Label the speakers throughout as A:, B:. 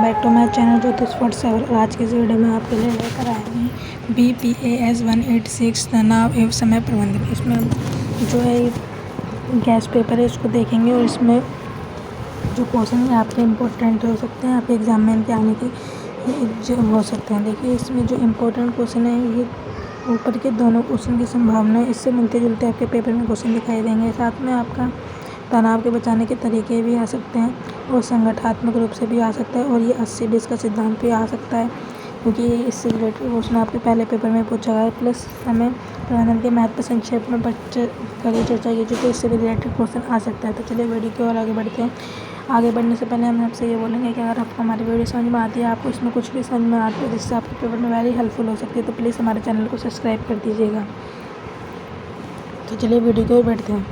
A: Welcome back to my channel Jyotish for saver. और आज की इस वीडियो में आपके लिए लेकर आए हैं BPAS 186 तनाव एवं समय प्रबंधन। इसमें हम जो है गैस पेपर है इसको देखेंगे और इसमें जो क्वेश्चन है आपके इम्पोर्टेंट हो सकते हैं, आपके एग्जाम में के आने के जो हो सकते हैं। देखिए इसमें जो इम्पोर्टेंट क्वेश्चन है ये ऊपर के दोनों क्वेश्चन की संभावना है, इससे मिलते जुलते आपके पेपर में क्वेश्चन दिखाई देंगे। साथ में आपका तनाव के बचाने के तरीके भी आ सकते हैं और संगठनात्मक रूप से भी आ सकता है, और ये 80-20 का सिद्धांत भी आ सकता है, क्योंकि इससे रिलेटेड क्वेश्चन आपके पहले पेपर में पूछा गया है। प्लस समय प्रबंधन के महत्व पर संक्षेप में करी चर्चा की, तो इससे भी रिलेटेड क्वेश्चन आ सकता है। तो चलिए वीडियो की ओर आगे बढ़ते हैं। आगे बढ़ने से पहले हम आपसे ये बोलेंगे कि अगर आपको हमारी वीडियो समझ में आती है, आपको इसमें कुछ भी समझ में आती है जिससे आपके पेपर में वेरी हेल्पफुल हो सकती है, तो प्लीज़ हमारे चैनल को सब्सक्राइब कर दीजिएगा। तो चलिए वीडियो की ओर बढ़ते हैं।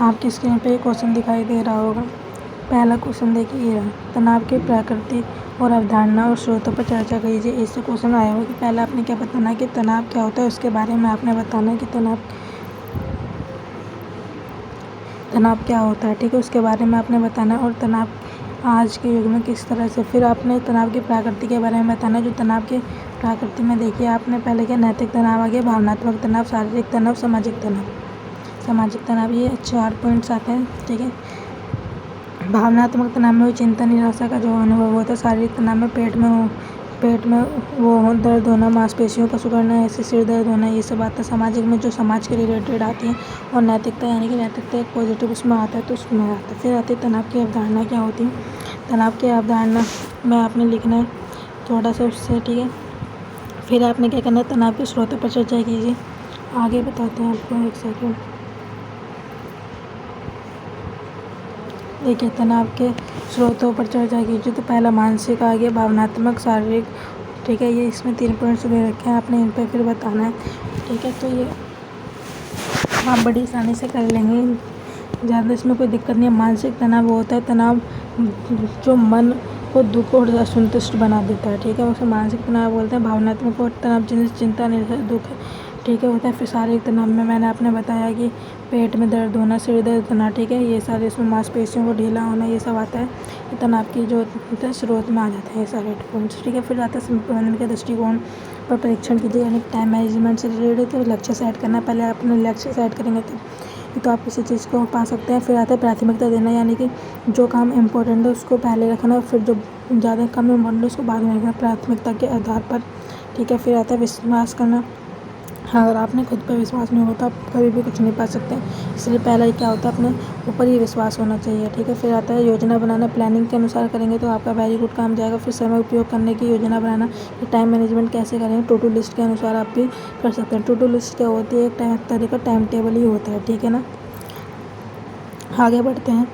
A: आपकी स्क्रीन पे क्वेश्चन दिखाई दे रहा होगा। पहला क्वेश्चन देखिए ये रहा, तनाव की प्रकृति और अवधारणा और स्रोतों पर चर्चा कीजिए। इससे क्वेश्चन आया होगा कि पहले आपने क्या बताना है कि तनाव क्या होता है, उसके बारे में आपने बताना है कि तनाव क्या होता है, ठीक है, उसके बारे में आपने बताना है। और तनाव आज के युग में किस तरह से, फिर आपने तनाव की प्रकृति के बारे में बताना है। जो तनाव की प्रकृति में देखिए आपने पहले क्या, नैतिक तनाव आ गया, भावनात्मक तनाव, शारीरिक तनाव, सामाजिक तनाव, ये 4 पॉइंट्स आते हैं, ठीक है। भावनात्मक तनाव में वो चिंता निराशा का जो अनुभव होता है। शारीरिक तनाव में पेट में वो दर्द होना, मांसपेशियों का सिकुड़ना, ऐसे सिर दर्द होना, ये सब आता है। सामाजिक में जो समाज के रिलेटेड आती है। और नैतिकता यानी कि नैतिकता एक पॉजिटिव उसमें आता है, तो उसमें आता है। फिर आती है तनाव की अवधारणा क्या होती है। तनाव की अवधारणा में आपने लिखना है थोड़ा सा उससे, ठीक है। फिर आपने क्या करना है, तनाव के स्रोतों पर चर्चा कीजिए। आगे बताते हैं आपको, एक सेकेंड। देखिए तनाव के स्रोतों पर चर्चा कीजिए, तो पहला मानसिक आ गया, भावनात्मक, शारीरिक, ठीक है। ये इसमें 3 पॉइंट्स दे रखे हैं, आपने इन पर फिर बताना है, ठीक है। तो ये आप बड़ी आसानी से कर लेंगे, ज़्यादा इसमें कोई दिक्कत नहीं है। मानसिक तनाव होता है तनाव जो मन को दुख और असंतुष्ट बना देता है, ठीक है, उसे मानसिक तनाव बोलते हैं। भावनात्मक और तनाव जिनसे चिंता, निराशा, दुख, ठीक है, होता है। फिर शारीरिक तनाव में मैंने आपने बताया कि पेट में दर्द होना, सिर दर्द होना, ठीक है, ये सारे इसमें मांसपेशियों को ढीला होना, ये सब आता है। ये तनाव की जो होता है स्रोत में आ जाते हैं ये सारे पॉइंट्स, ठीक है। फिर आता है समय प्रबंधन के दृष्टिकोण पर परीक्षण कीजिए, यानी टाइम मैनेजमेंट से रिलेटेड। तो लक्ष्य सेट करना, पहले आपने लक्ष्य सेट करेंगे तो आप किसी चीज़ को पा सकते हैं। फिर आता है प्राथमिकता देना, यानी कि जो काम इम्पोर्टेंट है उसको पहले रखना, और फिर जो ज़्यादा कम इम्पोर्टेंट है उसको बाद में रखना, प्राथमिकता के आधार पर, ठीक है। फिर आता है विश्वास करना। अगर आपने खुद पर विश्वास नहीं होता, आप कभी भी कुछ नहीं पा सकते, इसलिए पहला ही क्या होता है, अपने ऊपर ही विश्वास होना चाहिए, ठीक है। फिर आता है योजना बनाना, प्लानिंग के अनुसार करेंगे तो आपका वेरी गुड काम जाएगा। फिर समय उपयोग करने की योजना बनाना, कि टाइम मैनेजमेंट कैसे करेंगे, टू डू लिस्ट के अनुसार आप भी कर सकते हैं। टू डू लिस्ट क्या होती है, एक तरह का टाइम टेबल ही होता है, ठीक है ना। आगे बढ़ते हैं।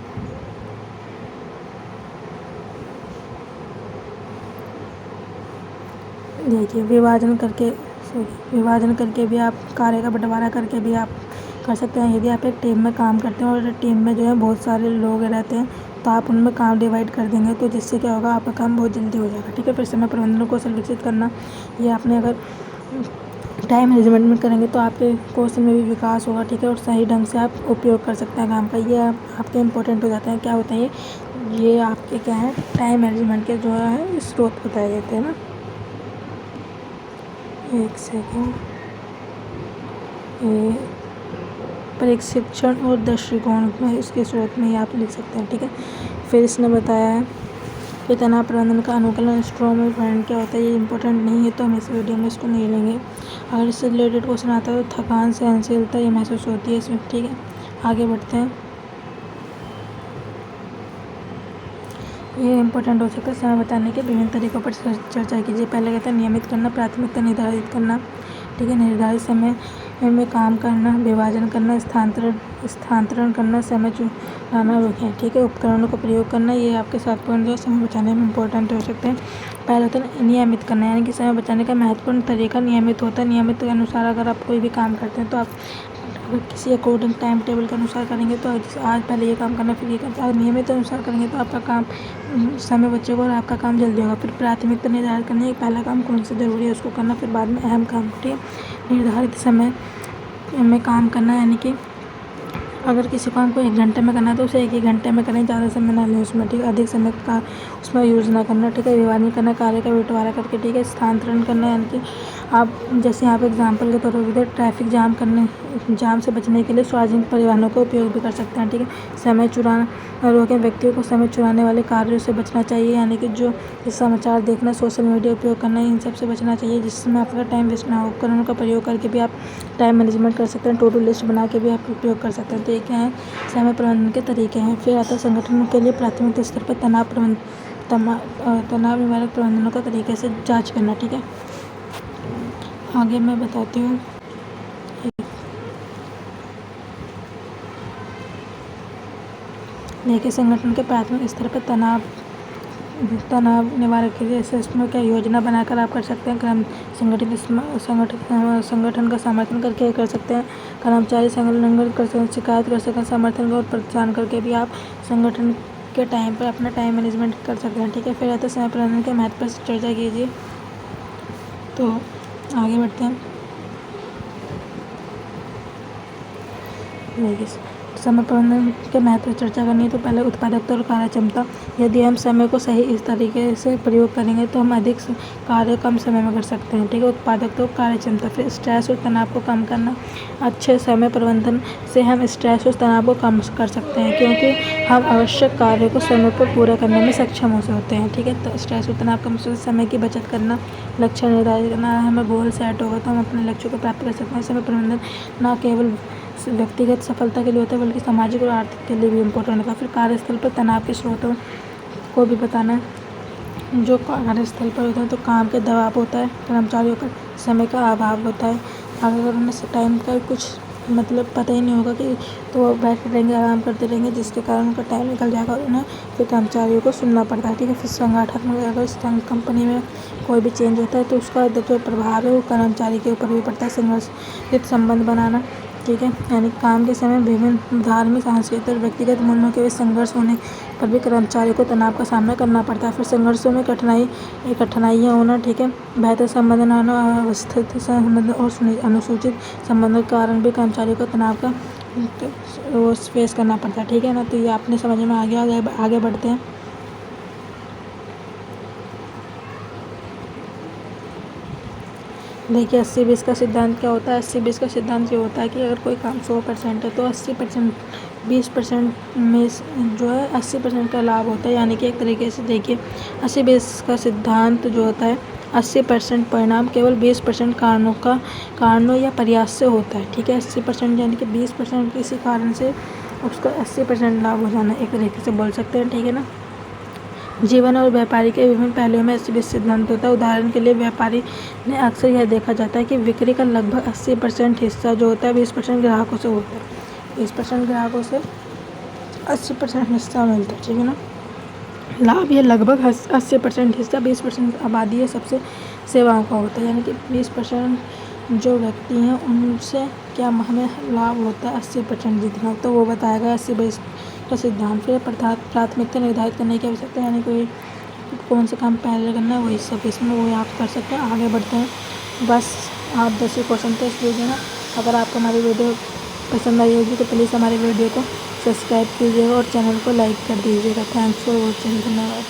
A: देखिए विभाजन करके भी आप कार्य का बंटवारा करके भी आप कर सकते हैं। यदि आप एक टीम में काम करते हैं और टीम में जो है बहुत सारे लोग रहते हैं, तो आप उनमें काम डिवाइड कर देंगे, तो जिससे क्या होगा, आपका काम बहुत जल्दी हो जाएगा, ठीक है। फिर समय प्रबंधन को विकसित करना, ये आपने अगर टाइम मैनेजमेंट में करेंगे तो आपके कौशल में भी विकास होगा, ठीक है, और सही ढंग से आप उपयोग कर सकते हैं काम का। ये आपके इम्पोर्टेंट हो जाते हैं। क्या होते हैं ये आपके क्या है, टाइम मैनेजमेंट के जो है स्रोत बताए जाते हैं ना। एक सेकेंड। प्रशिक्षण और दृष्टिकोण में इसके स्रोत में ही आप लिख सकते हैं, ठीक है। फिर इसने बताया है कि तनाव प्रबंधन का अनुकूलन स्ट्रॉन्ग पॉइंट क्या होता है, ये इंपॉर्टेंट नहीं है तो हम इस वीडियो में इसको नहीं लेंगे। अगर इससे रिलेटेड क्वेश्चन आता है तो थकान, सहनशीलता ये महसूस होती है इसमें, ठीक है। आगे बढ़ते हैं। ये इंपॉर्टेंट हो सकता है। समय बताने के विभिन्न तरीकों पर चर्चा कीजिए। पहले कहते हैं नियमित करना, प्राथमिकता निर्धारित करना, ठीक है, निर्धारित समय में काम करना, विभाजन करना, स्थानांतरण करना, समय चुनाना रोकें, ठीक है, उपकरणों का प्रयोग करना। ये आपके 7 पॉइंट जो समय बचाने में इंपॉर्टेंट हो सकते हैं। पहला होता है नियमित करना, यानी कि समय बचाने का महत्वपूर्ण तरीका नियमित होता है। नियमित के अनुसार अगर आप कोई भी काम करते हैं तो आप अगर किसी अकॉर्डिंग टाइम टेबल के अनुसार करेंगे तो आज पहले ये काम करना, फिर ये काम, अगर नियमित अनुसार करेंगे तो आपका काम समय बचेगा और आपका काम जल्दी होगा। फिर प्राथमिकता निर्धारित करनी है, पहला काम कौन सा ज़रूरी है उसको करना, फिर बाद में अहम काम। ठीक है, निर्धारित समय में काम करना, यानी कि अगर किसी काम को 1 घंटे में करना है तो उसे 1 ही घंटे में करें, ज़्यादा समय ना लें उसमें। ठीक है, अधिक समय का उसमें यूज़ ना करना। ठीक है, विभाजन करना, कार्य का बंटवारा करके। ठीक है, स्थानांतरण करना, यानी कि आप जैसे यहाँ पे एग्जाम्पल के तौर पर ट्रैफिक जाम से बचने के लिए सार्वजनिक परिवहनों का उपयोग भी कर सकते हैं। ठीक है, समय चुराना रोकें, व्यक्तियों को समय चुराने वाले कार्यों से बचना चाहिए, यानी कि जो समाचार देखना, सोशल मीडिया उपयोग करना, इन सब से बचना चाहिए जिसमें आपका टाइम वेस्ट ना हो। उपकरणों का प्रयोग करके भी आप टाइम मैनेजमेंट कर सकते हैं, टू डू लिस्ट बना के भी आप उपयोग कर सकते हैं। तो ये क्या है, समय प्रबंधन के तरीके हैं। फिर आता है संगठन के लिए प्राथमिक स्तर पर तनाव निवारक प्रबंधनों का तरीके से जांच करना। ठीक है, आगे मैं बताती हूँ। देखिए, संगठन के प्राथमिक स्तर पर तनाव निवारक के लिए इसमें क्या योजना बनाकर आप कर सकते हैं। संगठन का समर्थन करके कर सकते हैं, कर्मचारी संगठन कर सकते हैं, शिकायत कर सकते हैं, समर्थन और प्रोत्साहन करके भी आप संगठन के टाइम पर अपना टाइम मैनेजमेंट कर सकते हैं। ठीक है, फिर आता है समय प्रबंधन के महत्व पर चर्चा कीजिए। तो आगे बढ़ते हैं। देखिए, समय प्रबंधन के महत्व पर चर्चा करनी है तो पहले उत्पादकता और कार्य क्षमता। यदि हम समय को सही इस तरीके से प्रयोग करेंगे तो हम अधिक कार्य कम समय में कर सकते हैं। ठीक है, उत्पादकता और कार्य क्षमता। फिर स्ट्रेस और तनाव को कम करना। अच्छे समय प्रबंधन से हम स्ट्रेस और तनाव को कम कर सकते हैं, क्योंकि हम आवश्यक कार्य को समय पर पूरा करने में सक्षम हो सकते हैं। ठीक है, तो स्ट्रेस और तनाव कम से समय की बचत करना, लक्ष्य निर्धारित करना। हमें गोल सेट होगा तो हम अपने लक्ष्य को प्राप्त कर सकते हैं। समय प्रबंधन न केवल व्यक्तिगत सफलता के लिए होता है बल्कि सामाजिक और आर्थिक के लिए भी इम्पोर्टेंट होता है। फिर कार्यस्थल पर तनाव के स्रोतों को भी बताना है। जो कार्यस्थल पर होता है तो काम के दबाव होता है, कर्मचारियों का समय का अभाव होता है। अगर उन्हें टाइम का कुछ पता ही नहीं होगा कि तो वो बैठे रहेंगे, आराम करते रहेंगे, जिसके कारण उनका टाइम निकल जाएगा और उन्हें फिर कर्मचारियों को सुनना पड़ता है। ठीक है, फिर संगठन अगर कंपनी में कोई भी चेंज होता है तो उसका जो प्रभाव है वो कर्मचारी के ऊपर भी पड़ता है। संघर्षित संबंध बनाना। ठीक है, यानी काम के समय विभिन्न धार्मिक, सांस्कृतिक और व्यक्तिगत मूल्यों के बीच संघर्ष होने पर भी कर्मचारियों को तनाव का सामना करना पड़ता है। फिर संघर्षों में कठिनाइयाँ होना। ठीक है, बेहतर संबंध न होना, अवस्थित संबंध और अनुसूचित संबंधों के कारण भी कर्मचारियों को तनाव का वो फेस करना पड़ता है। ठीक है ना, तो ये आपने समझ में आगे बढ़ते हैं। देखिए, 80-20 का सिद्धांत क्या होता है। 80-20 का सिद्धांत ये होता है कि अगर कोई काम 100% है तो 80% 20% में जो है 80% का लाभ होता है। यानी कि एक तरीके से देखिए, 80-20 का सिद्धांत जो होता है, 80% परिणाम केवल 20% कारणों या प्रयास से होता है। ठीक है, 80% यानी कि 20% किसी कारण से उसका 80% लाभ हो जाना, एक तरीके से बोल सकते हैं। ठीक है ना, जीवन और व्यापारी के विभिन्न पहलुओं में 80-20 सिद्धांत होता है। उदाहरण के लिए व्यापारी ने अक्सर यह देखा जाता है कि बिक्री का लगभग 80% हिस्सा जो होता है 20% ग्राहकों से होता है। 20% ग्राहकों से 80% हिस्सा मिलता है। ठीक है ना, लाभ ये लगभग 80% हिस्सा 20% आबादी है सबसे सेवाओं का होता है। यानी कि 20% जो व्यक्ति हैं उनसे क्या हमें लाभ होता है 80% जितना, तो वो बताएगा 80-20 का सिद्धांत। फिर प्राथमिकता निर्धारित करने की आवश्यकता, यानी कोई कौन सा काम पहले करना है वही सब इसमें वो आप कर सकते हैं। आगे बढ़ते हैं। बस आप 10 ही क्वेश्चन थे इस वीडियो में। अगर आपको हमारी वीडियो पसंद आई होगी तो प्लीज़ हमारी वीडियो को सब्सक्राइब कीजिएगा और चैनल को लाइक कर दीजिएगा। Thanks for watching. धन्यवाद।